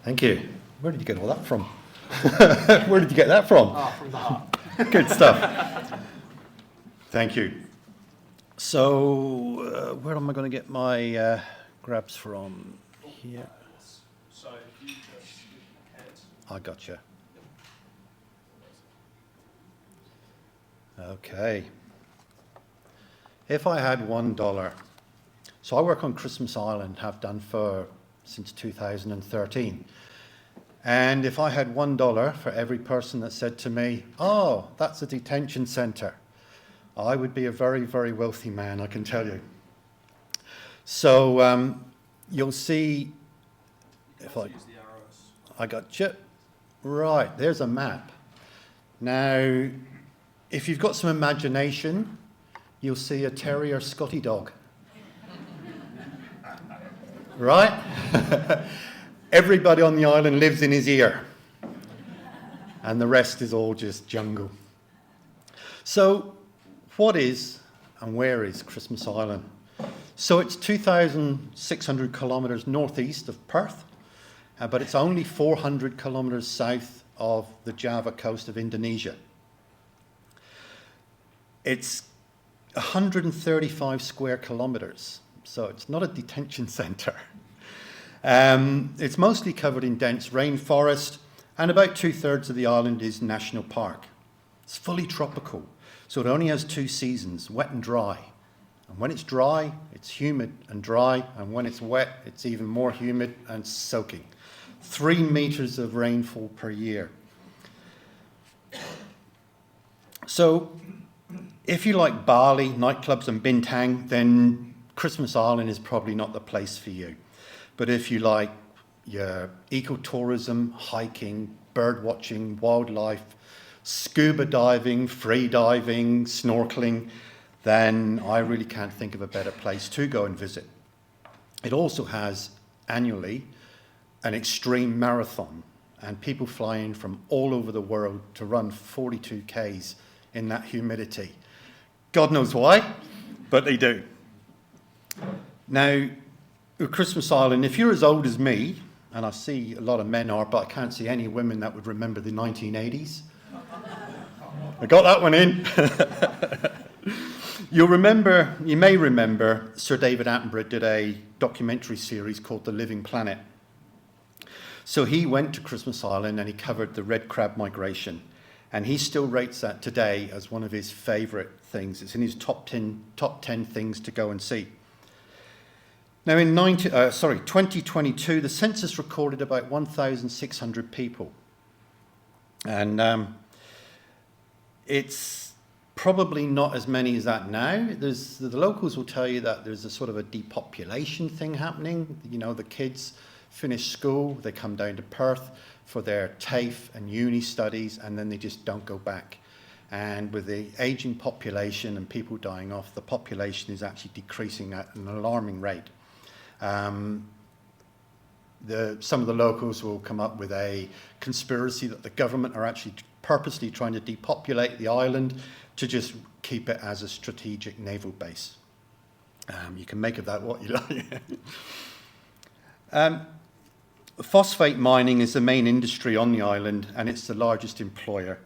Thank you. Where did you get all that from? Where did you get that from? From the heart. Good stuff. Thank you. So, where am I going to get my grabs from? Here. So if you just skip ahead. I gotcha. Okay. If I had $1, so I work on Christmas Island, have done since 2013. And if I had $1 for every person that said to me, "Oh, that's a detention center," I would be a very, very wealthy man, I can tell you. So you'll see, if I Use the arrows. I got you. Right, there's a map. Now, if you've got some imagination, you'll see a terrier Scotty dog. Right? Everybody on the island lives in his ear. And the rest is all just jungle. So, what is and where is Christmas Island? So it's 2,600 kilometres northeast of Perth, but it's only 400 kilometres south of the Java coast of Indonesia. It's 135 square kilometres, so it's not a detention centre. It's mostly covered in dense rainforest, and about 2/3 of the island is national park. It's fully tropical, so it only has 2 seasons, wet and dry. And when it's dry, it's humid and dry, and when it's wet, it's even more humid and soaking. 3 meters of rainfall per year. So, if you like Bali, nightclubs and Bintang, then Christmas Island is probably not the place for you. But if you like your ecotourism, hiking, bird watching, wildlife, scuba diving, free diving, snorkeling, then I really can't think of a better place to go and visit. It also has annually an extreme marathon, and people fly in from all over the world to run 42 Ks in that humidity. God knows why, but they do. Now, Christmas Island, if you're as old as me, and I see a lot of men are, but I can't see any women that would remember the 1980s. I got that one in. You may remember Sir David Attenborough did a documentary series called The Living Planet. So he went to Christmas Island and he covered the red crab migration. And he still rates that today as one of his favourite things. It's in his top 10 things to go and see. Now in 2022, the census recorded about 1,600 people. And it's probably not as many as that now. The locals will tell you that there's a sort of a depopulation thing happening. You know, the kids finish school, they come down to Perth for their TAFE and uni studies, and then they just don't go back. And with the aging population and people dying off, the population is actually decreasing at an alarming rate. Some of the locals will come up with a conspiracy that the government are actually purposely trying to depopulate the island to just keep it as a strategic naval base. You can make of that what you like. Phosphate mining is the main industry on the island, and it's the largest employer.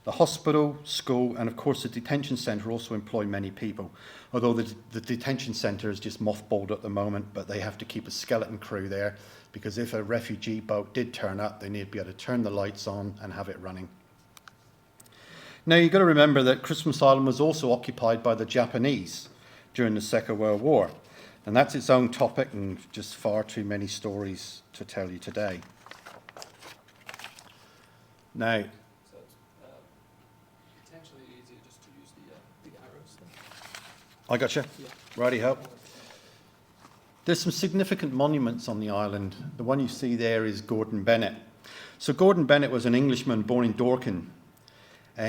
The hospital, school, and of course the detention centre also employ many people, although the detention centre is just mothballed at the moment, but they have to keep a skeleton crew there, because if a refugee boat did turn up, they need to be able to turn the lights on and have it running. Now you've got to remember that Christmas Island was also occupied by the Japanese during the Second World War, and that's its own topic and just far too many stories to tell you today. Now, So it's potentially easier just to use the arrows then. I gotcha. Yeah. Righty-ho. There's some significant monuments on the island. The one you see there is Gordon Bennett. So Gordon Bennett was an Englishman born in Dorking.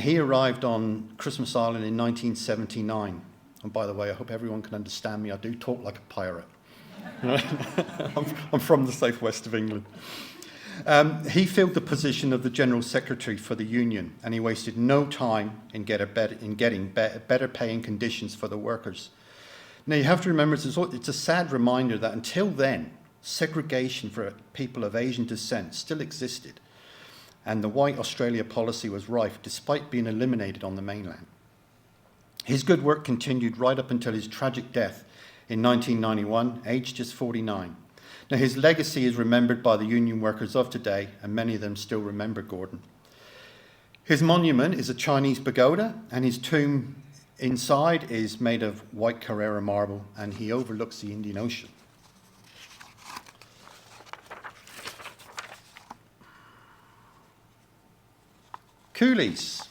He arrived on Christmas Island in 1979. And by the way, I hope everyone can understand me. I do talk like a pirate. I'm from the southwest of England. He filled the position of the General Secretary for the Union, and he wasted no time in getting better paying conditions for the workers. Now, you have to remember, it's a sad reminder that until then, segregation for people of Asian descent still existed, and the white Australia policy was rife despite being eliminated on the mainland. His good work continued right up until his tragic death in 1991, aged just 49. Now, his legacy is remembered by the union workers of today, and many of them still remember Gordon. His monument is a Chinese pagoda, and his tomb inside is made of white Carrara marble, and he overlooks the Indian Ocean. Coolies.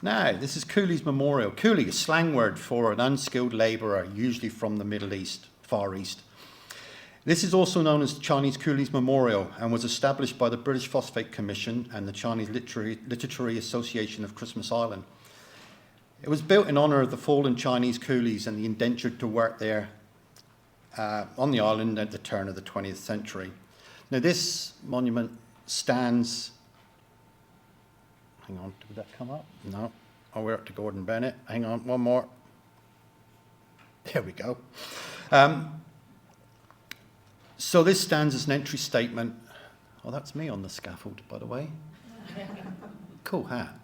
Now, this is Coolies Memorial. Coolie, a slang word for an unskilled labourer, usually from the Middle East, Far East. This is also known as Chinese Coolies Memorial and was established by the British Phosphate Commission and the Chinese Literary Association of Christmas Island. It was built in honour of the fallen Chinese coolies and the indentured to work there on the island at the turn of the 20th century. Now, this monument stands... Hang on, did that come up? No. Oh, we're up to Gordon Bennett. Hang on, one more. There we go. So this stands as an entry statement. Oh, that's me on the scaffold, by the way. Cool hat.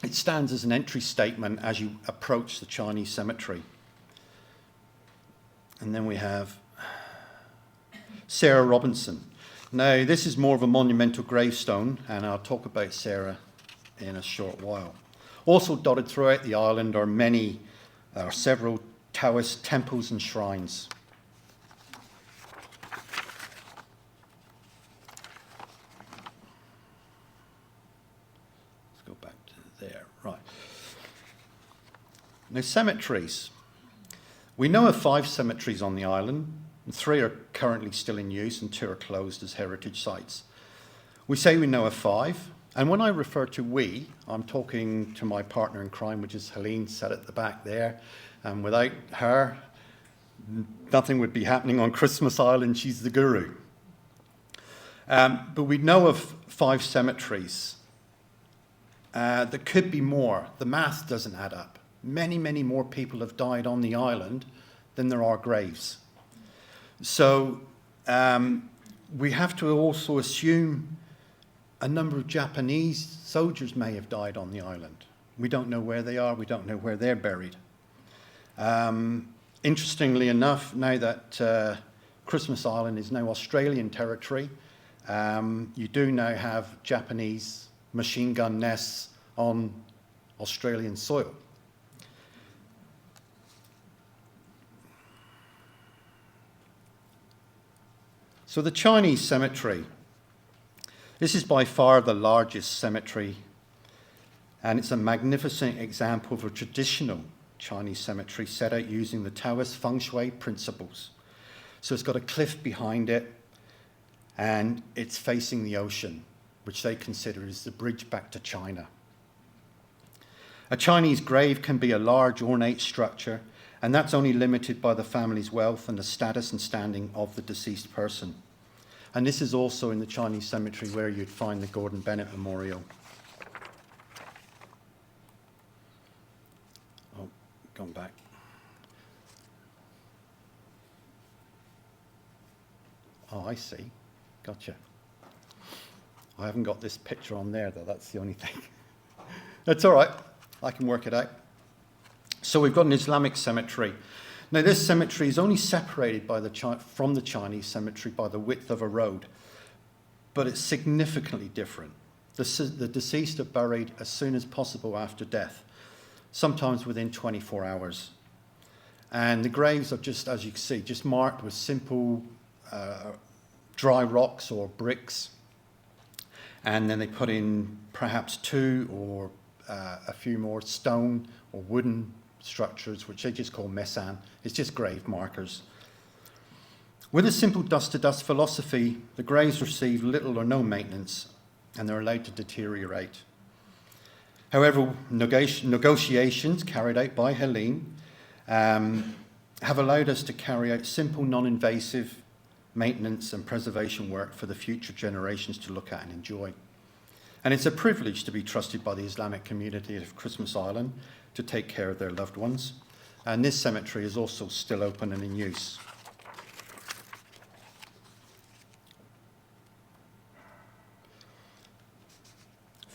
It stands as an entry statement as you approach the Chinese cemetery. And then we have Sarah Robinson. Now, this is more of a monumental gravestone, and I'll talk about Sarah in a short while. Also dotted throughout the island are several Taoist temples and shrines. Let's go back to there. Right. Now, cemeteries. We know of 5 cemeteries on the island. 3 are currently still in use and 2 are closed as heritage sites. We say we know of 5, and when I refer to we, I'm talking to my partner in crime, which is Helene, sat at the back there, and without her, nothing would be happening on Christmas Island. She's the guru. But we know of 5 cemeteries. There could be more. The math doesn't add up. Many, many more people have died on the island than there are graves. So we have to also assume a number of Japanese soldiers may have died on the island. We don't know where they are. We don't know where they're buried. Interestingly enough, now that Christmas Island is now Australian territory, you do now have Japanese machine gun nests on Australian soil. So the Chinese cemetery, this is by far the largest cemetery, and it's a magnificent example of a traditional Chinese cemetery set out using the Taoist feng shui principles. So it's got a cliff behind it, and it's facing the ocean, which they consider is the bridge back to China. A Chinese grave can be a large ornate structure, and that's only limited by the family's wealth and the status and standing of the deceased person. And this is also in the Chinese cemetery where you'd find the Gordon Bennett Memorial. Oh, gone back. Oh, I see. Gotcha. I haven't got this picture on there, though. That's the only thing. That's all right. I can work it out. So we've got an Islamic cemetery. Now, this cemetery is only separated from the Chinese cemetery by the width of a road, but it's significantly different. The deceased are buried as soon as possible after death, sometimes within 24 hours. And the graves are just, as you can see, just marked with simple dry rocks or bricks. And then they put in perhaps 2 or a few more stone or wooden structures, which they just call mesan. It's just grave markers. With a simple dust-to-dust philosophy, the graves receive little or no maintenance, and they're allowed to deteriorate. However, negotiations carried out by Helene have allowed us to carry out simple, non-invasive maintenance and preservation work for the future generations to look at and enjoy. And it's a privilege to be trusted by the Islamic community of Christmas Island to take care of their loved ones. And this cemetery is also still open and in use.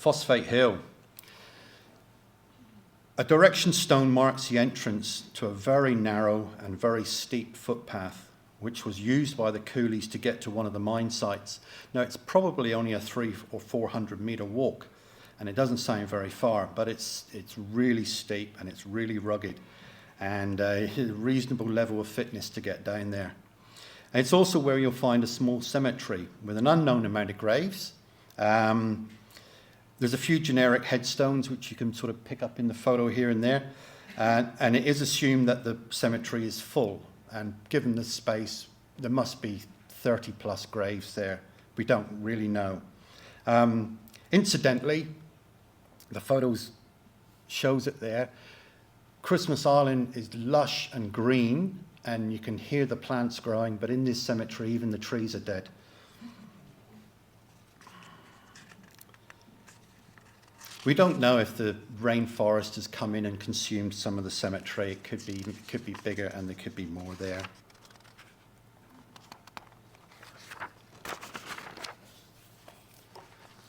Phosphate Hill. A direction stone marks the entrance to a very narrow and very steep footpath, which was used by the coolies to get to one of the mine sites. Now, it's probably only a 300 or 400 meter walk, and it doesn't sound very far, but it's really steep and it's really rugged, and a reasonable level of fitness to get down there. And it's also where you'll find a small cemetery with an unknown amount of graves. There's a few generic headstones which you can sort of pick up in the photo here and there, and it is assumed that the cemetery is full, and given the space there must be 30 plus graves there. We don't really know. Incidentally, the photos shows it there. Christmas Island is lush and green, and you can hear the plants growing, but in this cemetery even the trees are dead. We don't know if the rainforest has come in and consumed some of the cemetery. It could be bigger, and there could be more there.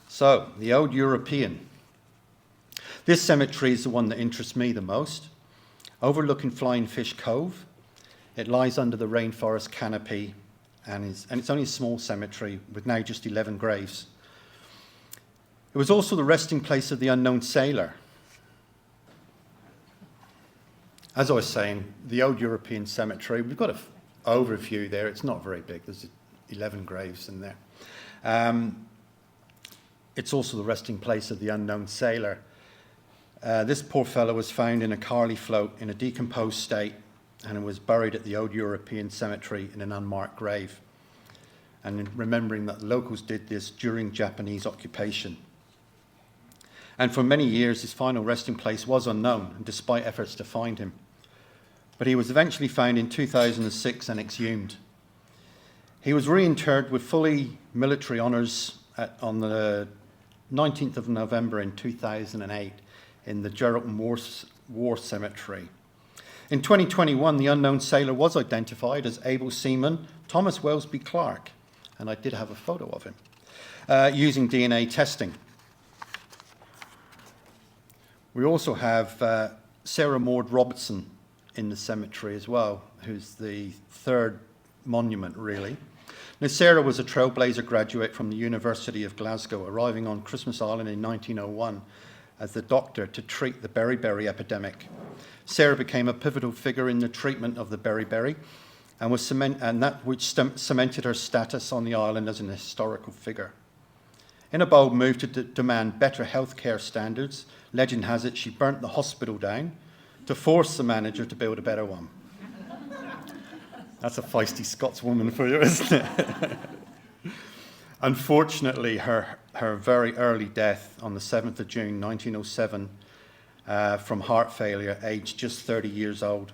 So, the Old European. This cemetery is the one that interests me the most. Overlooking Flying Fish Cove. It lies under the rainforest canopy, and it's only a small cemetery with now just 11 graves. It was also the resting place of the unknown sailor. As I was saying, the Old European Cemetery, we've got an overview there. It's not very big. There's 11 graves in there. It's also the resting place of the unknown sailor. This poor fellow was found in a Carley float in a decomposed state, and was buried at the Old European Cemetery in an unmarked grave. And remembering that the locals did this during Japanese occupation. And for many years, his final resting place was unknown, despite efforts to find him. But he was eventually found in 2006 and exhumed. He was reinterred with fully military honours on the 19th of November in 2008 in the Geraldton War Cemetery. In 2021, the unknown sailor was identified as able seaman Thomas Wellesby Clark, and I did have a photo of him, using DNA testing. We also have Sarah Maud Robertson in the cemetery as well, who's the third monument, really. Now, Sarah was a trailblazer graduate from the University of Glasgow, arriving on Christmas Island in 1901 as the doctor to treat the beriberi epidemic. Sarah became a pivotal figure in the treatment of the beriberi, and that which cemented her status on the island as an historical figure. In a bold move to demand better healthcare standards, legend has it she burnt the hospital down to force the manager to build a better one. That's a feisty Scotswoman for you, isn't it? Unfortunately, her very early death on the 7th of June 1907 from heart failure, aged just 30 years old,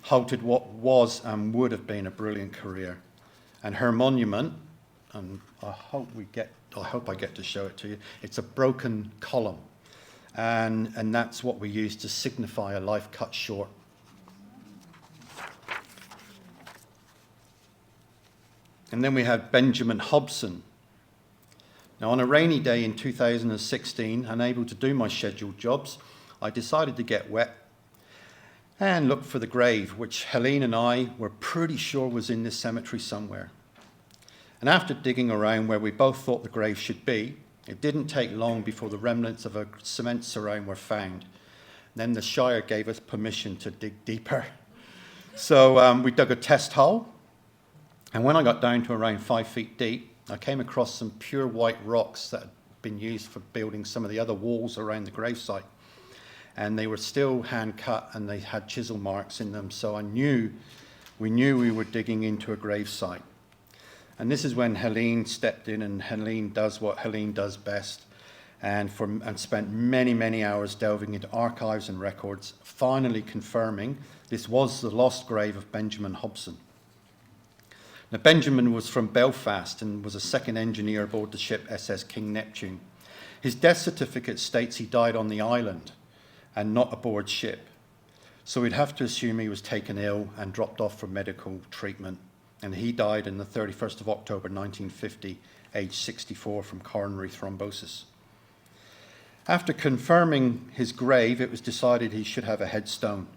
halted what was and would have been a brilliant career. And her monument, and I hope I get to show it to you, it's a broken column. And that's what we use to signify a life cut short. And then we have Benjamin Hobson. Now, on a rainy day in 2016, unable to do my scheduled jobs, I decided to get wet and look for the grave, which Helene and I were pretty sure was in this cemetery somewhere. And after digging around where we both thought the grave should be, it didn't take long before the remnants of a cement surround were found. Then the Shire gave us permission to dig deeper. So we dug a test hole, and when I got down to around 5 feet deep, I came across some pure white rocks that had been used for building some of the other walls around the gravesite. And they were still hand cut, and they had chisel marks in them, so we knew we were digging into a gravesite. And this is when Helene stepped in, and Helene does what Helene does best, and spent many, many hours delving into archives and records, finally confirming this was the lost grave of Benjamin Hobson. Now, Benjamin was from Belfast and was a second engineer aboard the ship SS King Neptune. His death certificate states he died on the island and not aboard ship. So we'd have to assume he was taken ill and dropped off for medical treatment. And he died on the 31st of October 1950, aged 64, from coronary thrombosis. After confirming his grave, it was decided he should have a headstone.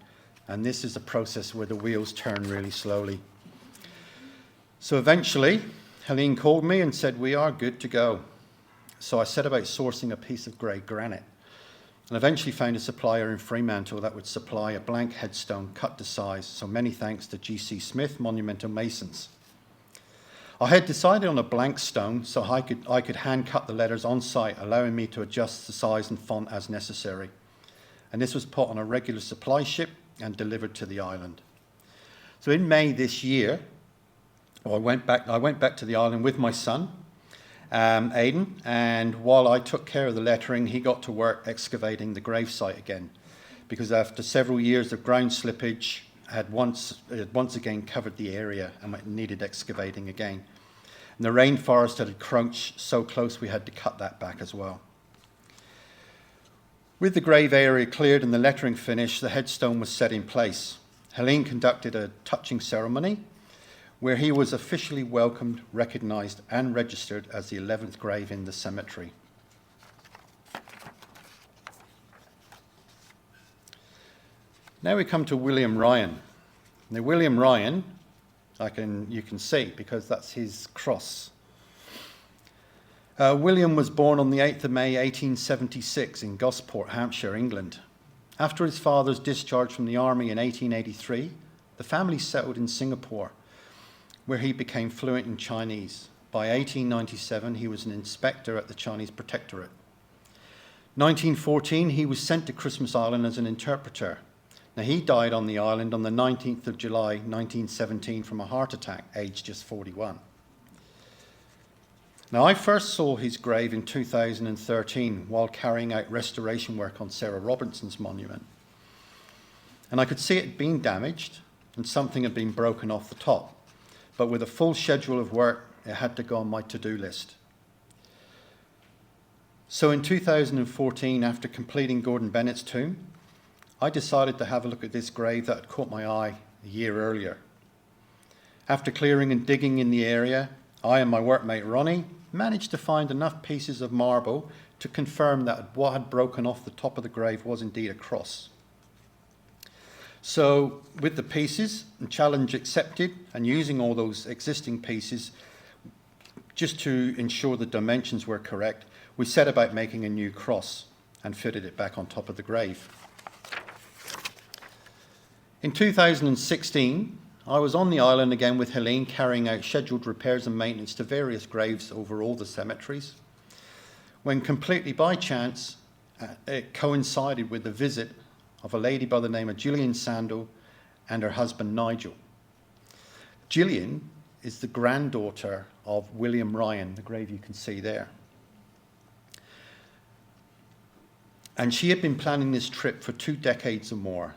And this is a process where the wheels turn really slowly. So eventually, Helene called me and said, we are good to go. So I set about sourcing a piece of grey granite and eventually found a supplier in Fremantle that would supply a blank headstone cut to size. So many thanks to G.C. Smith Monumental Masons. I had decided on a blank stone so I could hand cut the letters on site, allowing me to adjust the size and font as necessary. And this was put on a regular supply ship and delivered to the island. So in May this year, I went back to the island with my son, Aidan, and while I took care of the lettering, he got to work excavating the gravesite again, because after several years of ground slippage, it had once again covered the area and it needed excavating again. And the rainforest had encroached so close we had to cut that back as well. With the grave area cleared and the lettering finished, the headstone was set in place. Helene conducted a touching ceremony where he was officially welcomed, recognised and registered as the 11th grave in the cemetery. Now we come to William Ryan. Now William Ryan, you can see because that's his cross. William was born on the 8th of May 1876 in Gosport, Hampshire, England. After his father's discharge from the army in 1883, the family settled in Singapore, where he became fluent in Chinese. By 1897, he was an inspector at the Chinese Protectorate. 1914, he was sent to Christmas Island as an interpreter. Now, he died on the island on the 19th of July, 1917, from a heart attack, aged just 41. Now, I first saw his grave in 2013 while carrying out restoration work on Sarah Robinson's monument. And I could see it being damaged and something had been broken off the top. But with a full schedule of work, it had to go on my to-do list. So in 2014, after completing Gordon Bennett's tomb, I decided to have a look at this grave that had caught my eye a year earlier. After clearing and digging in the area, I and my workmate Ronnie managed to find enough pieces of marble to confirm that what had broken off the top of the grave was indeed a cross. So with the pieces and challenge accepted and using all those existing pieces just to ensure the dimensions were correct, we set about making a new cross and fitted it back on top of the grave. In 2016, I was on the island again with Helene carrying out scheduled repairs and maintenance to various graves over all the cemeteries, when completely by chance it coincided with the visit of a lady by the name of Gillian Sandal and her husband Nigel. Gillian is the granddaughter of William Ryan, the grave you can see there. And she had been planning this trip for 2 decades or more,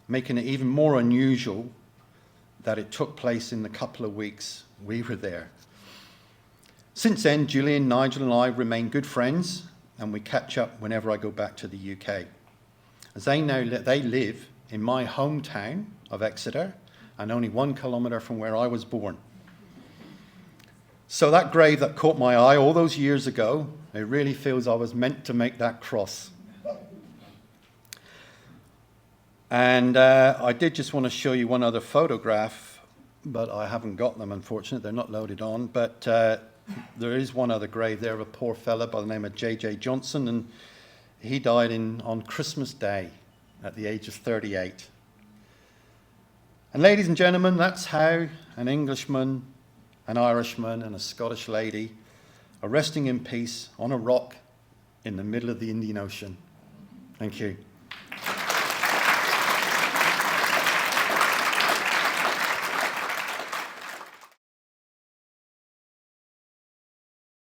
making it even more unusual that it took place in the couple of weeks we were there. Since then, Gillian, Nigel and I remain good friends, and we catch up whenever I go back to the UK. As they live in my hometown of Exeter, and only 1 kilometre from where I was born. So that grave that caught my eye all those years ago, it really feels I was meant to make that cross. And I did just want to show you one other photograph, but I haven't got them, unfortunately. They're not loaded on. But there is one other grave there of a poor fella by the name of J.J. Johnson, and he died on Christmas Day at the age of 38. And ladies and gentlemen, that's how an Englishman, an Irishman, and a Scottish lady are resting in peace on a rock in the middle of the Indian Ocean. Thank you.